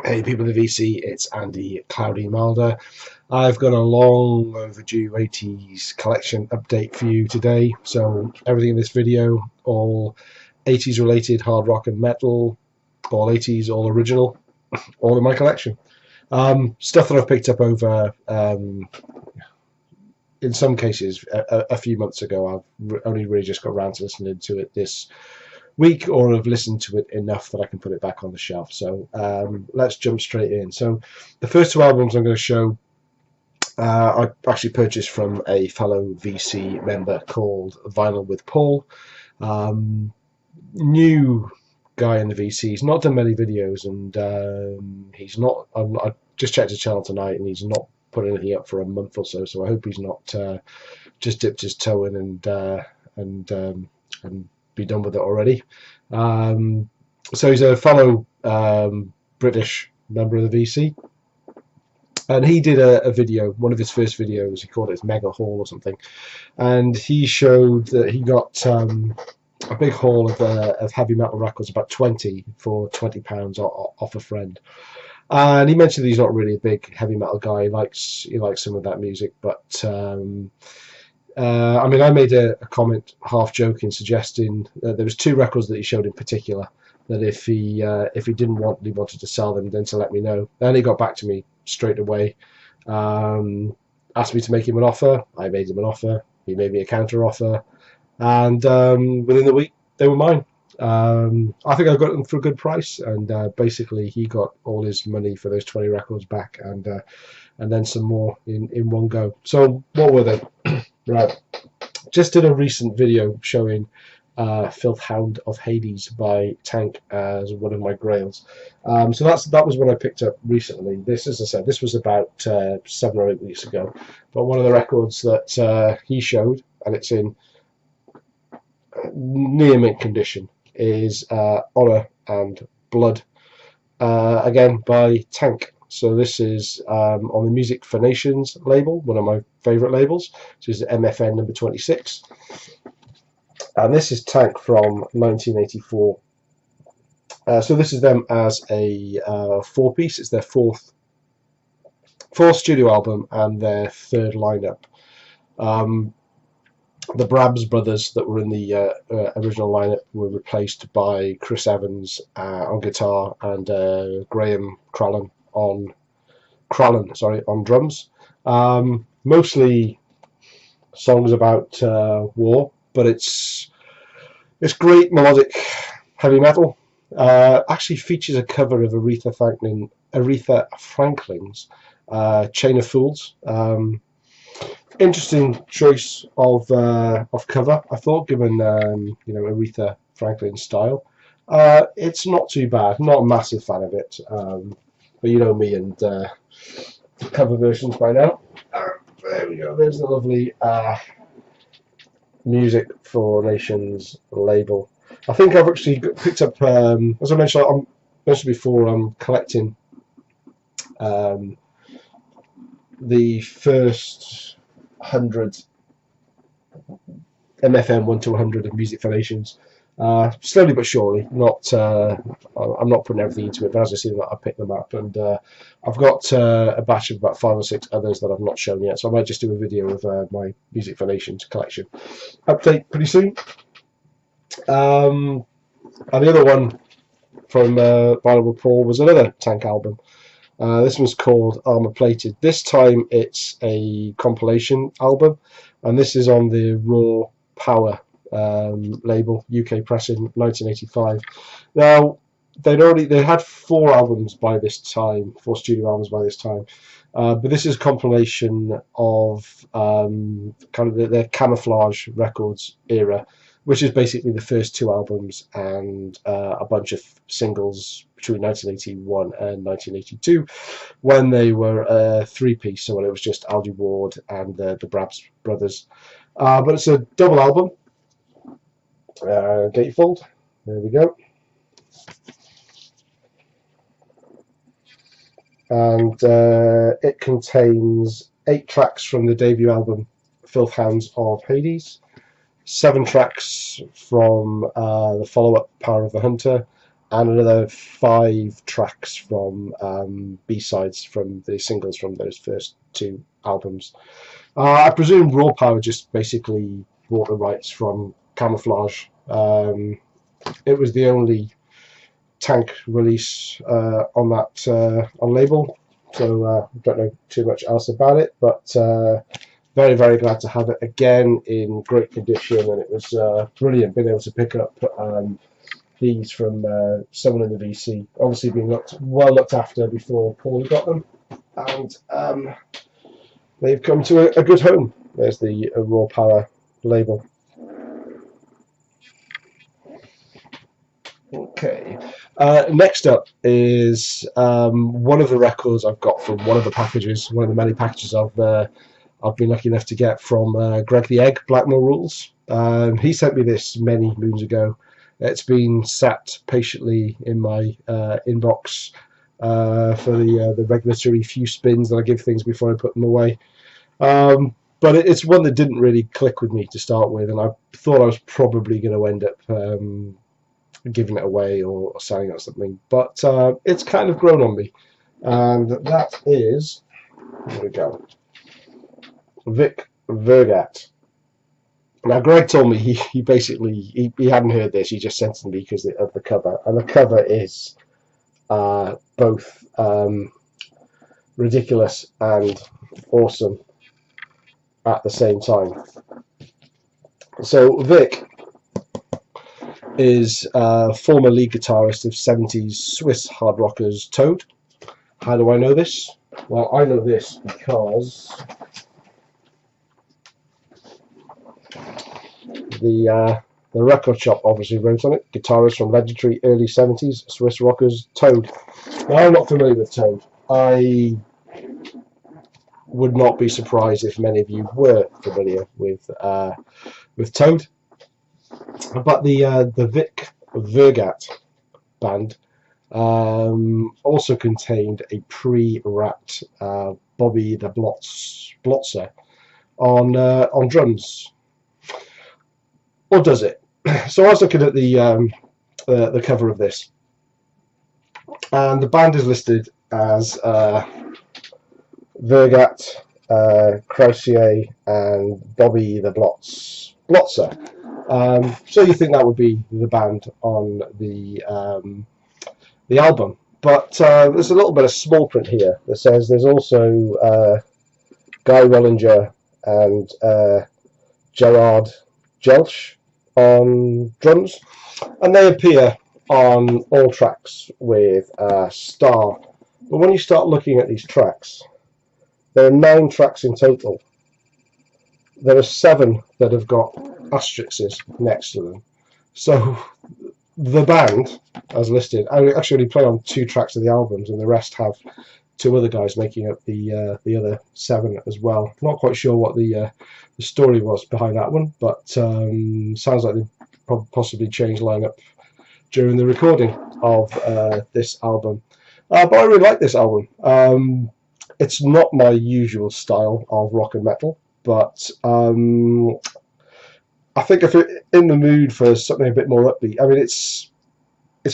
Hey people of the VC, it's Andy Cloudy Milder. I've got a long overdue 80s collection update for you today. So everything in this video, all 80s related hard rock and metal, all 80s, all original, all in my collection. Stuff that I've picked up over, in some cases, a few months ago. I've only really just got around to listening to it this week, or have listened to it enough that I can put it back on the shelf. So let's jump straight in. So the first two albums I'm going to show I actually purchased from a fellow VC member called Vinyl with Paul. New guy in the VC. He's not done many videos, and he's not. I just checked his channel tonight, and he's not put anything up for a month or so. So I hope he's not just dipped his toe in and be done with it already. So he's a fellow British member of the VC, and he did a video, one of his first videos. He called it his mega haul or something, and he showed that he got a big haul of heavy metal records, about 20 for £20 off a friend. And he mentioned that he's not really a big heavy metal guy. He likes some of that music, but I mean, I made a comment, half joking, suggesting that there was two records that he showed in particular, that if he wanted to sell them, then to let me know. Then he got back to me straight away, asked me to make him an offer. I made him an offer. He made me a counter offer, and within the week they were mine. I think I got them for a good price, and basically he got all his money for those 20 records back, and then some more in one go. So what were they? Right, just did a recent video showing Filth Hound of Hades by Tang as one of my grails. So that was what I picked up recently. This, as I said, this was about 7 or 8 weeks ago. But one of the records that he showed, and it's in near mint condition, is Honor and Blood, again by Tang. So this is on the Music for Nations label, one of my favourite labels. This is MFN number 26. And this is Tang from 1984. So this is them as a four-piece. It's their fourth studio album and their third lineup. The Brabs brothers that were in the original lineup were replaced by Chris Evans on guitar and Graham Crallan on drums. Mostly songs about war, but it's great melodic heavy metal. Actually features a cover of Aretha Franklin's Chain of Fools. Interesting choice of cover, I thought, given Aretha Franklin's style. It's not too bad. Not a massive fan of it, but you know me and cover versions by now. There we go. There's the lovely Music for Nations label. I think I've actually picked up, as I mentioned before, I'm collecting the first 100 MFM 1 to 100 of Music for Nations. Slowly but surely. I'm not putting everything into it, but as I see them, I pick them up, and I've got a batch of about 5 or 6 others that I've not shown yet. So I might just do a video of my Music for Nations collection update pretty soon. And the other one from Vinyl with Paul was another Tang album. This one's called Armour Plated. This time it's a compilation album, and this is on the Raw Power label, UK pressing, 1985. Now they had 4 albums by this time, 4 studio albums by this time, but this is a compilation of kind of their Camouflage Records era, which is basically the first 2 albums and a bunch of singles between 1981 and 1982, when they were a 3-piece, so when it was just Algie Ward and the Brabs brothers. But it's a double album. Gatefold. There we go. And it contains 8 tracks from the debut album Filth Hounds of Hades, 7 tracks from the follow-up Power of the Hunter, and another 5 tracks from B-sides from the singles from those first 2 albums. I presume Raw Power just basically bought the rights from Camouflage. It was the only Tank release on that on label, so don't know too much else about it, but very, very glad to have it again in great condition, and it was brilliant being able to pick up these from someone in the VC, obviously being well looked after before Paul got them, and they've come to a good home. There's the Raw Power label. Okay, next up is one of the records I've got from one of the packages, one of the many packages I've been lucky enough to get from Greg the Egg, Blackmore Rules. He sent me this many moons ago. It's been sat patiently in my inbox for the regulatory few spins that I give things before I put them away. But it's one that didn't really click with me to start with, and I thought I was probably going to end up giving it away or selling it or something. But it's kind of grown on me, and that is, here we go, Vergat. Now, Greg told me he basically he hadn't heard this. He just sent it to me because of the cover, and the cover is both ridiculous and awesome at the same time. So Vic is former lead guitarist of 70s Swiss hard rockers Toad. How do I know this? Well, I know this because the record shop obviously wrote on it, guitarist from legendary early 70s Swiss rockers Toad. Now, I'm not familiar with Toad. I would not be surprised if many of you were familiar with Toad. But the Vic Vergat band also contained a pre-wrapped Bobby the Blotzer on drums. Or does it? So I was looking at the cover of this, and the band is listed as Vergat, Krausier, and Bobby the Blotzer. So you think that would be the band on the album, but there's a little bit of small print here that says there's also Guy Wellinger and Gerard Jelch on drums, and they appear on all tracks with star. But when you start looking at these tracks, there are 9 tracks in total. There are 7 that have got asterisks next to them. So the band, as listed, I actually play on 2 tracks of the albums, and the rest have 2 other guys making up the other 7 as well. Not quite sure what the story was behind that one, but sounds like they possibly changed lineup during the recording of this album. But I really like this album. It's not my usual style of rock and metal, but I think if you're in the mood for something a bit more upbeat, I mean, it's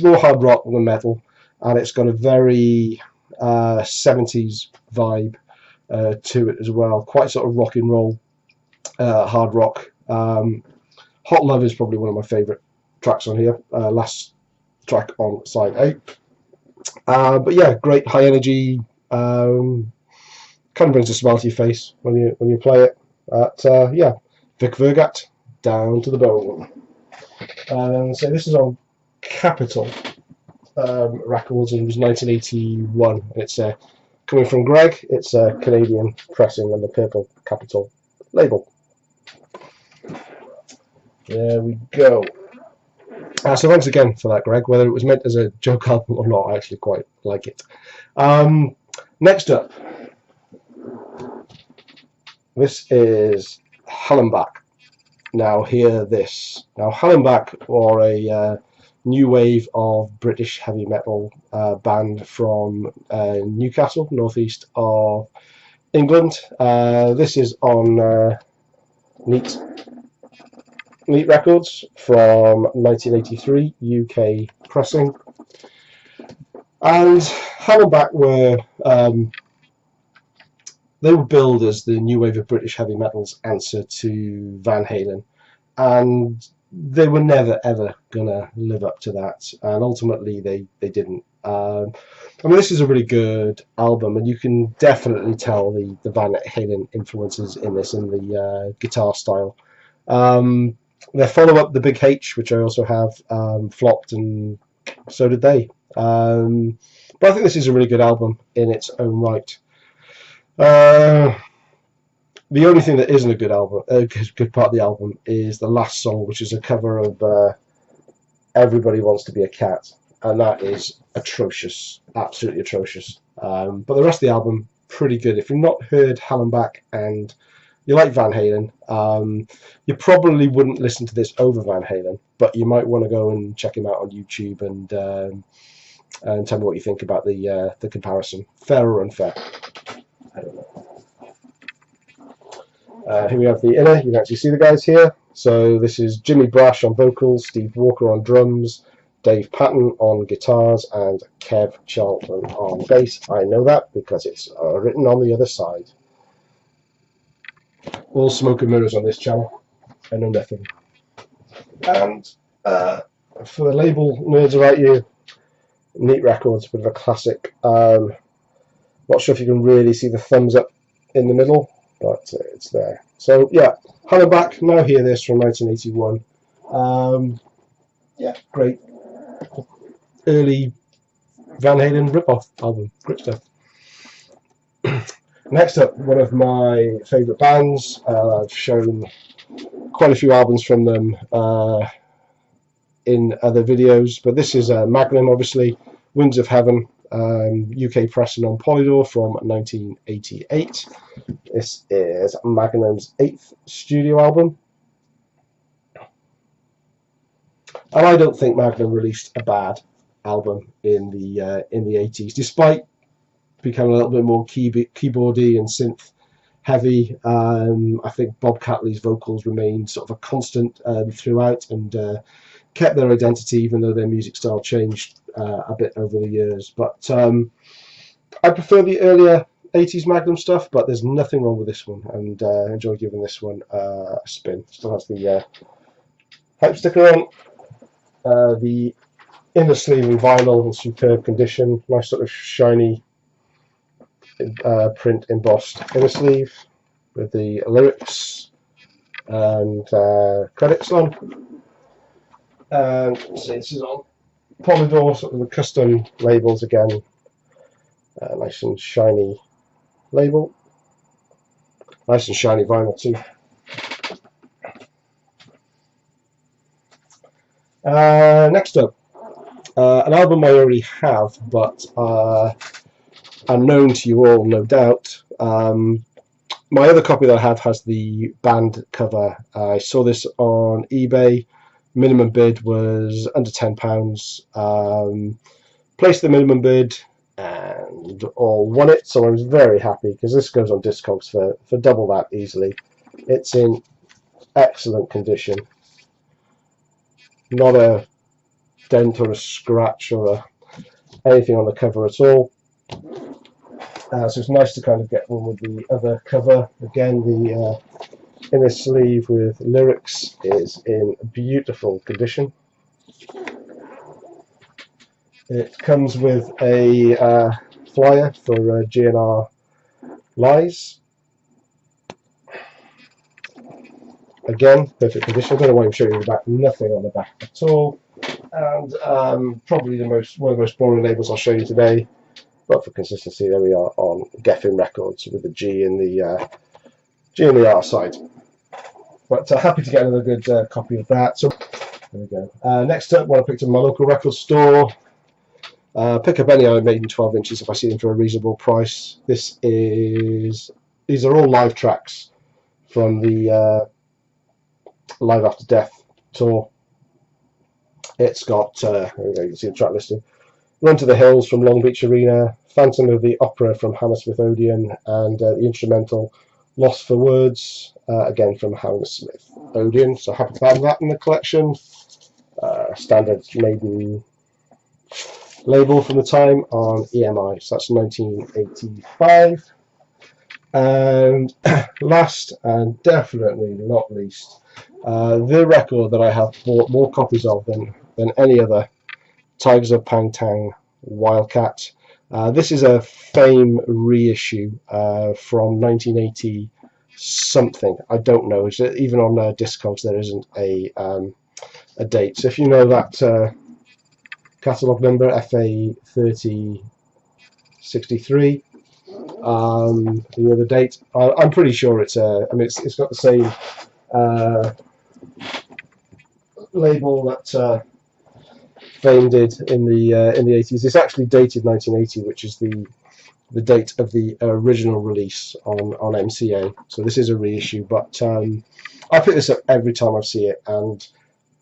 more hard rock than metal, and it's got a very 70s vibe to it as well. Quite sort of rock and roll, hard rock. Hot Love is probably one of my favourite tracks on here. Last track on side 8. But yeah, great high energy. Kind of brings a smile to your face when you play it. Yeah, Vic Vergat, down to the bone. So this is on Capitol Records, and it was 1981. And it's coming from Greg. It's a Canadian pressing on the purple Capitol label. There we go. So thanks again for that, Greg. Whether it was meant as a joke album or not, I actually quite like it. Next up, this is Hellanbach. Now hear this. Now Hellanbach are a new wave of British heavy metal band from Newcastle, northeast of England. This is on Neat Records from 1983, UK pressing. And Hellanbach were they were billed as the new wave of British heavy metal's answer to Van Halen, and they were never ever gonna live up to that, and ultimately they didn't. I mean, this is a really good album, and you can definitely tell the Van Halen influences in this, in the guitar style. Their follow-up, the Big H, which I also have, flopped, and so did they. But I think this is a really good album in its own right. The only thing that isn't a good album, good part of the album, is the last song, which is a cover of "Everybody Wants to Be a Cat," and that is atrocious, absolutely atrocious. But the rest of the album, pretty good. If you've not heard Hellanbach and you like Van Halen, you probably wouldn't listen to this over Van Halen, but you might want to go and check him out on YouTube and tell me what you think about the comparison. Fair or unfair? I don't know. Here we have the inner. You can actually see the guys here. So this is Jimmy Brash on vocals, Steve Walker on drums, Dave Patton on guitars, and Kev Charlton on bass. I know that because it's written on the other side. All smoke and mirrors on this channel. I know nothing. And for the label nerds about you, Neat Records, bit of a classic. Not sure if you can really see the thumbs up in the middle, but it's there. So yeah, Hellanbach, Now Hear This from 1981. Yeah, great. Early Van Halen rip-off album. Great stuff. Next up, one of my favourite bands. I've shown quite a few albums from them in other videos, but this is Magnum, obviously. Winds of Heaven, UK pressing on Polydor from 1988. This is Magnum's 8th studio album. And I don't think Magnum released a bad album in the 80s, despite becoming a little bit more keyboardy and synth heavy. I think Bob Catley's vocals remained sort of a constant throughout, and kept their identity, even though their music style changed a bit over the years. But I prefer the earlier 80s Magnum stuff, but there's nothing wrong with this one, and I enjoy giving this one a spin. Still has the hype sticker on. The inner sleeve in vinyl in superb condition. Nice sort of shiny print embossed inner sleeve with the lyrics and credits on. And so this is on Polydor, sort of the custom labels again. Nice and shiny label. Nice and shiny vinyl too. Next up, an album I already have, but unknown to you all, no doubt. My other copy that I have has the band cover. I saw this on eBay. Minimum bid was under £10. Placed the minimum bid and all won it, so I was very happy because this goes on Discogs for double that easily. It's in excellent condition. Not a dent or a scratch or anything on the cover at all. So it's nice to kind of get one with the other cover. Again, the inner sleeve with lyrics is in beautiful condition. It comes with a flyer for GNR Lies. Again, perfect condition. I don't know why I'm showing you the back. Nothing on the back at all. And probably one of the most boring labels I'll show you today. But for consistency, there we are on Geffen Records with the G in the R side. But happy to get another good copy of that. So there we go. Next up, one I picked up in my local record store. Pick up any Iron Maiden 12 inches if I see them for a reasonable price. These are all live tracks from the Live After Death tour. It's got, there we go, you can see the track listing. Run to the Hills from Long Beach Arena, Phantom of the Opera from Hammersmith Odeon, and the instrumental Lost for Words, again from Hammersmith Odeon. So happy to have that in the collection. Standard Maiden label from the time on EMI, so that's 1985. And last and definitely not least, the record that I have bought more copies of than any other, Tygers of Tang Wildcat. This is a Fame reissue from 1980 something. I don't know. Even on Discogs there isn't a date. So if you know that catalogue number, FA 3063, you know the date. I'm pretty sure it's I mean it's got the same label that Fame did in the 80s. It's actually dated 1980, which is the date of the original release on MCA. So this is a reissue, but I pick this up every time I see it, and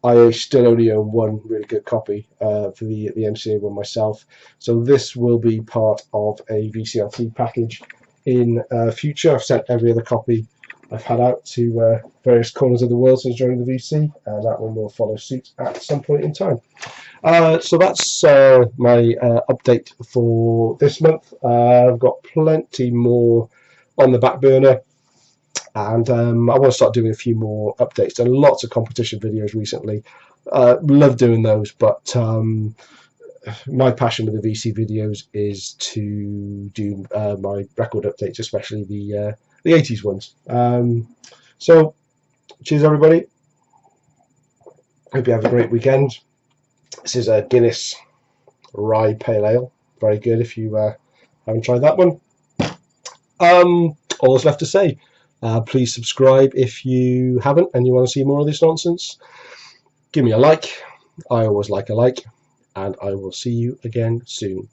I still only own one really good copy for the MCA one myself. So this will be part of a VCRT package in future. I've sent every other copy I've had out to various corners of the world since joining the VC, and that one will follow suit at some point in time. So that's my update for this month. I've got plenty more on the back burner, and I want to start doing a few more updates. Done lots of competition videos recently. Love doing those, but my passion with the VC videos is to do my record updates, especially the 80s ones. So cheers everybody, hope you have a great weekend. This is a Guinness Rye Pale Ale, very good if you haven't tried that one. All that's left to say, please subscribe if you haven't and you want to see more of this nonsense. Give me a like, I always like a like, and I will see you again soon.